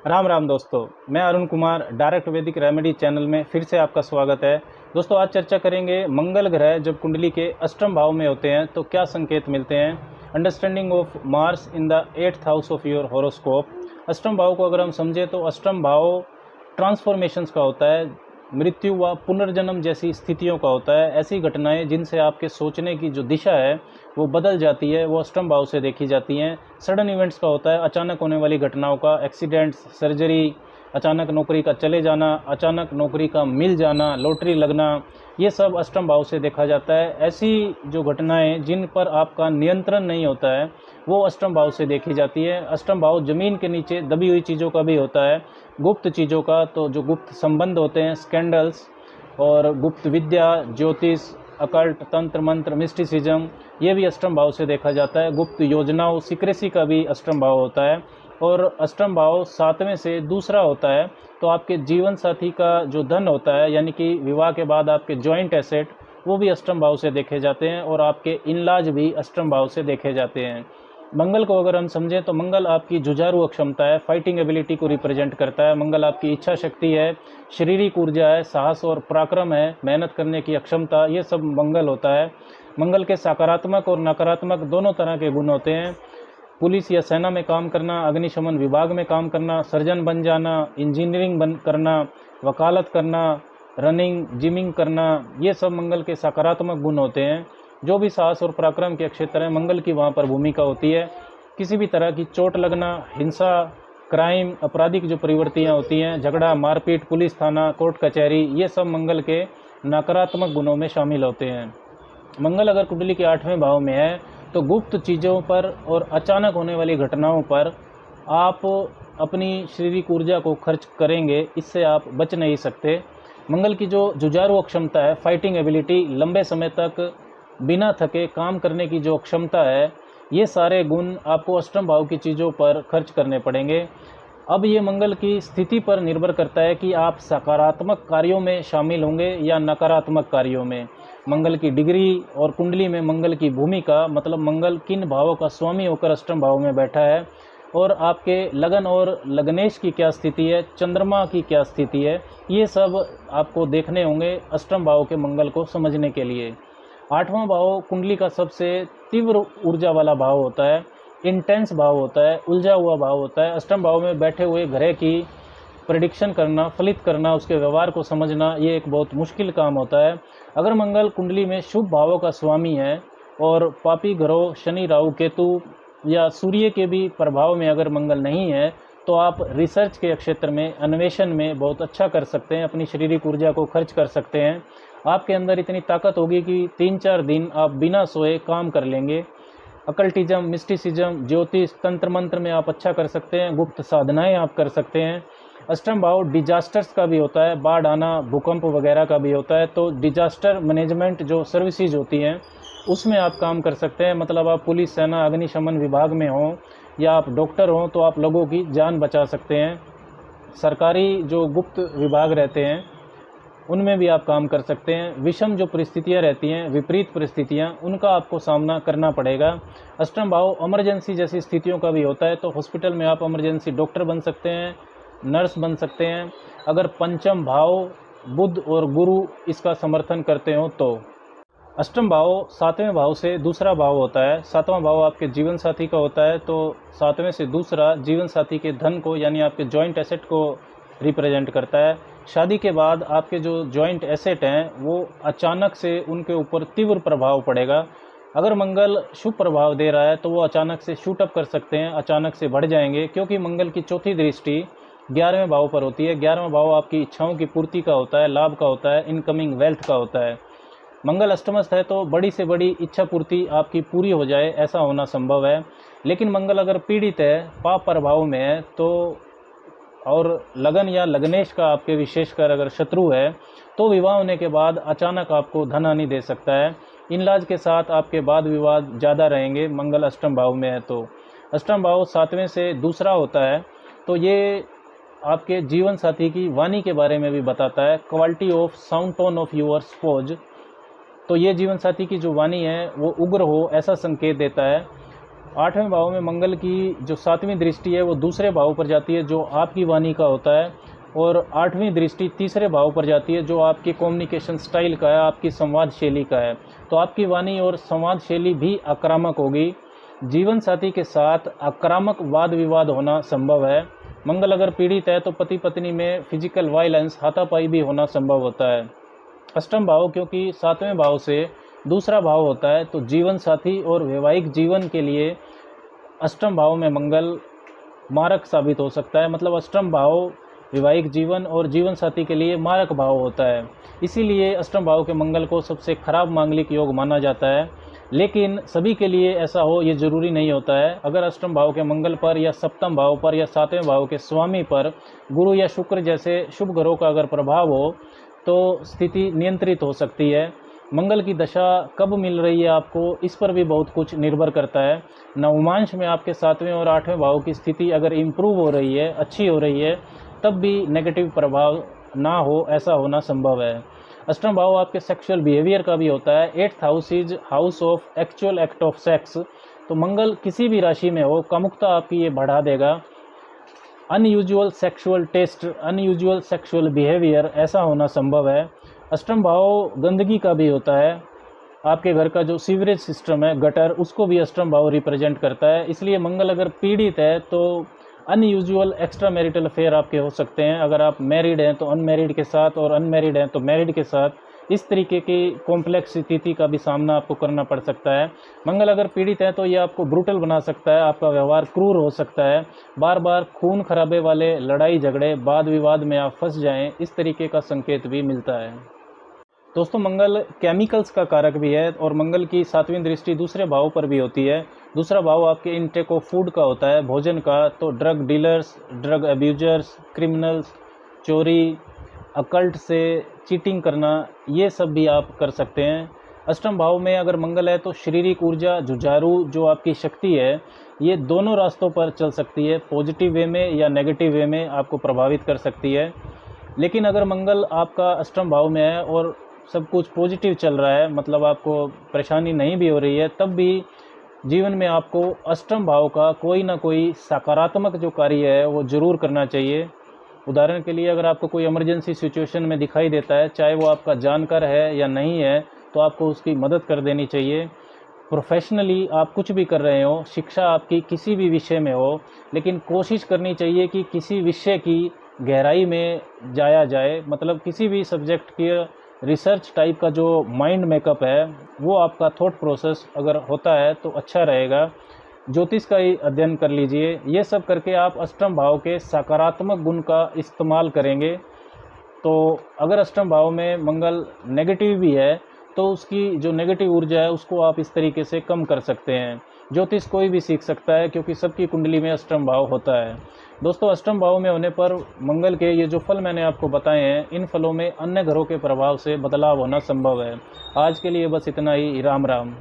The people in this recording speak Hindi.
राम राम दोस्तों, मैं अरुण कुमार डायरेक्ट वैदिक रेमेडी चैनल में फिर से आपका स्वागत है। दोस्तों, आज चर्चा करेंगे मंगल ग्रह जब कुंडली के अष्टम भाव में होते हैं तो क्या संकेत मिलते हैं। Understanding of Mars in the 8th house of your horoscope. अष्टम भाव को अगर हम समझें तो अष्टम भाव ट्रांसफॉर्मेशंस का होता है, मृत्यु व पुनर्जन्म जैसी स्थितियों का होता है। ऐसी घटनाएं जिनसे आपके सोचने की जो दिशा है वो बदल जाती है, वो अष्टम भाव से देखी जाती हैं। सडन इवेंट्स का होता है, अचानक होने वाली घटनाओं का, एक्सीडेंट्स, सर्जरी, अचानक नौकरी का चले जाना, अचानक नौकरी का मिल जाना, लॉटरी लगना, ये सब अष्टम भाव से देखा जाता है। ऐसी जो घटनाएं जिन पर आपका नियंत्रण नहीं होता है वो अष्टम भाव से देखी जाती है। अष्टम भाव जमीन के नीचे दबी हुई चीज़ों का भी होता है, गुप्त चीज़ों का। तो जो गुप्त संबंध होते हैं, स्कैंडल्स और गुप्त विद्या, ज्योतिष, अकल्ट, तंत्र मंत्र, मिस्टिसिज्म, ये भी अष्टम भाव से देखा जाता है। गुप्त योजनाओं, सीक्रेसी का भी अष्टम भाव होता है। और अष्टम भाव 7वें से दूसरा होता है तो आपके जीवन साथी का जो धन होता है, यानी कि विवाह के बाद आपके जॉइंट एसेट, वो भी अष्टम भाव से देखे जाते हैं। और आपके इनलाज भी अष्टम भाव से देखे जाते हैं। मंगल को अगर हम समझें तो मंगल आपकी जुझारू क्षमता है, फाइटिंग एबिलिटी को रिप्रेजेंट करता है। मंगल आपकी इच्छा शक्ति है, शारीरिक ऊर्जा है, साहस और पराक्रम है, मेहनत करने की अक्षमता, ये सब मंगल होता है। मंगल के सकारात्मक और नकारात्मक दोनों तरह के गुण होते हैं। पुलिस या सेना में काम करना, अग्निशमन विभाग में काम करना, सर्जन बन जाना, इंजीनियरिंग करना, वकालत करना, रनिंग, जिमिंग करना, ये सब मंगल के सकारात्मक गुण होते हैं। जो भी साहस और पराक्रम के क्षेत्र है, मंगल की वहाँ पर भूमिका होती है। किसी भी तरह की चोट लगना, हिंसा, क्राइम, आपराधिक जो प्रवृत्तियाँ होती हैं, झगड़ा, मारपीट, पुलिस थाना, कोर्ट कचहरी, ये सब मंगल के नकारात्मक गुणों में शामिल होते हैं। मंगल अगर कुंडली के 8वें भाव में है तो गुप्त चीज़ों पर और अचानक होने वाली घटनाओं पर आप अपनी शारीरिक ऊर्जा को खर्च करेंगे, इससे आप बच नहीं सकते। मंगल की जो जुझारू क्षमता है, फाइटिंग एबिलिटी, लंबे समय तक बिना थके काम करने की जो क्षमता है, ये सारे गुण आपको अष्टम भाव की चीज़ों पर खर्च करने पड़ेंगे। अब ये मंगल की स्थिति पर निर्भर करता है कि आप सकारात्मक कार्यों में शामिल होंगे या नकारात्मक कार्यों में। मंगल की डिग्री और कुंडली में मंगल की भूमिका, मतलब मंगल किन भावों का स्वामी होकर अष्टम भाव में बैठा है, और आपके लगन और लग्नेश की क्या स्थिति है, चंद्रमा की क्या स्थिति है, ये सब आपको देखने होंगे अष्टम भाव के मंगल को समझने के लिए। 8वां भाव कुंडली का सबसे तीव्र ऊर्जा वाला भाव होता है, इंटेंस भाव होता है, उलझा हुआ भाव होता है। अष्टम भाव में बैठे हुए ग्रह की प्रेडिक्शन करना, फलित करना, उसके व्यवहार को समझना, ये एक बहुत मुश्किल काम होता है। अगर मंगल कुंडली में शुभ भावों का स्वामी है और पापी ग्रहों शनि, राहु, केतु या सूर्य के भी प्रभाव में अगर मंगल नहीं है तो आप रिसर्च के क्षेत्र में, अन्वेषण में बहुत अच्छा कर सकते हैं, अपनी शारीरिक ऊर्जा को खर्च कर सकते हैं। आपके अंदर इतनी ताकत होगी कि 3-4 दिन आप बिना सोए काम कर लेंगे। अकल्टिज्म, मिस्टिसिज्म, ज्योतिष, तंत्र मंत्र में आप अच्छा कर सकते हैं, गुप्त साधनाएं आप कर सकते हैं। अष्टम भाव डिजास्टर्स का भी होता है, बाढ़ आना, भूकंप वगैरह का भी होता है। तो डिजास्टर मैनेजमेंट जो सर्विसेज होती हैं उसमें आप काम कर सकते हैं। मतलब आप पुलिस, सेना, अग्निशमन विभाग में हों या आप डॉक्टर हों तो आप लोगों की जान बचा सकते हैं। सरकारी जो गुप्त विभाग रहते हैं उनमें भी आप काम कर सकते हैं। विषम जो परिस्थितियां रहती हैं, विपरीत परिस्थितियां, उनका आपको सामना करना पड़ेगा। अष्टम भाव इमरजेंसी जैसी स्थितियों का भी होता है, तो हॉस्पिटल में आप इमरजेंसी डॉक्टर बन सकते हैं, नर्स बन सकते हैं। अगर पंचम भाव बुध और गुरु इसका समर्थन करते हो तो। अष्टम भाव 7वें भाव से दूसरा भाव होता है। 7वां भाव आपके जीवन साथी का होता है, तो 7वें से दूसरा जीवन साथी के धन को, यानी आपके जॉइंट एसेट को रिप्रेजेंट करता है। शादी के बाद आपके जो जॉइंट एसेट हैं वो अचानक से उनके ऊपर तीव्र प्रभाव पड़ेगा। अगर मंगल शुभ प्रभाव दे रहा है तो वो अचानक से शूट अप कर सकते हैं, अचानक से बढ़ जाएंगे, क्योंकि मंगल की चौथी दृष्टि 11वें भाव पर होती है। 11वां भाव आपकी इच्छाओं की पूर्ति का होता है, लाभ का होता है, इनकमिंग वेल्थ का होता है। मंगल अष्टमस्थ है तो बड़ी से बड़ी इच्छा पूर्ति आपकी पूरी हो जाए, ऐसा होना संभव है। लेकिन मंगल अगर पीड़ित है, पाप प्रभाव में है तो, और लगन या लग्नेश का आपके विशेषकर अगर शत्रु है तो विवाह होने के बाद अचानक आपको धन हानि दे सकता है। इनलाज के साथ आपके वाद विवाद ज़्यादा रहेंगे मंगल अष्टम भाव में है तो। अष्टम भाव 7वें से दूसरा होता है, तो ये आपके जीवन साथी की वाणी के बारे में भी बताता है, quality of sound tone of your spouse. तो ये जीवन साथी की जो वाणी है वो उग्र हो, ऐसा संकेत देता है। 8वें भाव में मंगल की जो 7वीं दृष्टि है वो दूसरे भाव पर जाती है जो आपकी वाणी का होता है, और 8वीं दृष्टि तीसरे भाव पर जाती है जो आपकी कम्युनिकेशन स्टाइल का है, आपकी संवाद शैली का है। तो आपकी वाणी और संवाद शैली भी आक्रामक होगी। जीवन साथी के साथ आक्रामक वाद विवाद होना संभव है। मंगल अगर पीड़ित है तो पति पत्नी में फिजिकल वायलेंस, हाथापाई भी होना संभव होता है। अष्टम भाव क्योंकि 7वें भाव से दूसरा भाव होता है, तो जीवन साथी और वैवाहिक जीवन के लिए अष्टम भाव में मंगल मारक साबित हो सकता है। मतलब अष्टम भाव वैवाहिक जीवन और जीवन साथी के लिए मारक भाव होता है, इसीलिए अष्टम भाव के मंगल को सबसे खराब मांगलिक योग माना जाता है। लेकिन सभी के लिए ऐसा हो ये जरूरी नहीं होता है। अगर अष्टम भाव के मंगल पर या सप्तम भाव पर या 7वें भाव के स्वामी पर गुरु या शुक्र जैसे शुभ ग्रहों का अगर प्रभाव हो तो स्थिति नियंत्रित हो सकती है। मंगल की दशा कब मिल रही है आपको, इस पर भी बहुत कुछ निर्भर करता है। नवमांश में आपके 7वें और 8वें भाव की स्थिति अगर इम्प्रूव हो रही है, अच्छी हो रही है, तब भी नेगेटिव प्रभाव ना हो, ऐसा होना संभव है। अष्टम भाव आपके सेक्सुअल बिहेवियर का भी होता है। 8th house is house of actual act of sex. तो मंगल किसी भी राशि में हो, कामुकता आपकी ये बढ़ा देगा। Unusual sexual taste, unusual sexual behaviour, ऐसा होना संभव है। अष्टम भाव गंदगी का भी होता है। आपके घर का जो सीवरेज सिस्टम है, गटर, उसको भी अष्टम भाव रिप्रेजेंट करता है। इसलिए मंगल अगर पीड़ित है तो अनयूजुअल एक्स्ट्रा मैरिटल अफेयर आपके हो सकते हैं। अगर आप मैरिड हैं तो अनमैरिड के साथ, और अनमैरिड हैं तो मैरिड के साथ, इस तरीके की कॉम्प्लेक्स स्थिति का भी सामना आपको करना पड़ सकता है। मंगल अगर पीड़ित है तो ये आपको ब्रूटल बना सकता है, आपका व्यवहार क्रूर हो सकता है, बार बार खून खराबे वाले लड़ाई झगड़े, वाद विवाद में आप फंस जाएं, इस तरीके का संकेत भी मिलता है। दोस्तों मंगल केमिकल्स का कारक भी है, और मंगल की 7वीं दृष्टि दूसरे भाव पर भी होती है। दूसरा भाव आपके इनटेक ऑफ फूड का होता है, भोजन का। तो drug dealers, drug abusers, criminals, चोरी, अकल्ट से चीटिंग करना, ये सब भी आप कर सकते हैं। अष्टम भाव में अगर मंगल है तो शारीरिक ऊर्जा, जुझारू जो आपकी शक्ति है, ये दोनों रास्तों पर चल सकती है, पॉजिटिव वे में या नेगेटिव वे में आपको प्रभावित कर सकती है। लेकिन अगर मंगल आपका अष्टम भाव में है और सब कुछ पॉजिटिव चल रहा है, मतलब आपको परेशानी नहीं भी हो रही है, तब भी जीवन में आपको अष्टम भाव का कोई ना कोई सकारात्मक जो कार्य है वो ज़रूर करना चाहिए। उदाहरण के लिए अगर आपको कोई इमरजेंसी सिचुएशन में दिखाई देता है, चाहे वो आपका जानकार है या नहीं है, तो आपको उसकी मदद कर देनी चाहिए। प्रोफेशनली आप कुछ भी कर रहे हो, शिक्षा आपकी किसी भी विषय में हो, लेकिन कोशिश करनी चाहिए कि किसी विषय की गहराई में जाया जाए। मतलब किसी भी सब्जेक्ट की रिसर्च टाइप का जो माइंड मेकअप है, वो आपका थॉट प्रोसेस अगर होता है तो अच्छा रहेगा। ज्योतिष का ही अध्ययन कर लीजिए। ये सब करके आप अष्टम भाव के सकारात्मक गुण का इस्तेमाल करेंगे। तो अगर अष्टम भाव में मंगल नेगेटिव भी है तो उसकी जो नेगेटिव ऊर्जा है उसको आप इस तरीके से कम कर सकते हैं। ज्योतिष कोई भी सीख सकता है क्योंकि सबकी कुंडली में अष्टम भाव होता है। दोस्तों अष्टम भाव में होने पर मंगल के ये जो फल मैंने आपको बताए हैं, इन फलों में अन्य ग्रहों के प्रभाव से बदलाव होना संभव है। आज के लिए बस इतना ही। राम राम।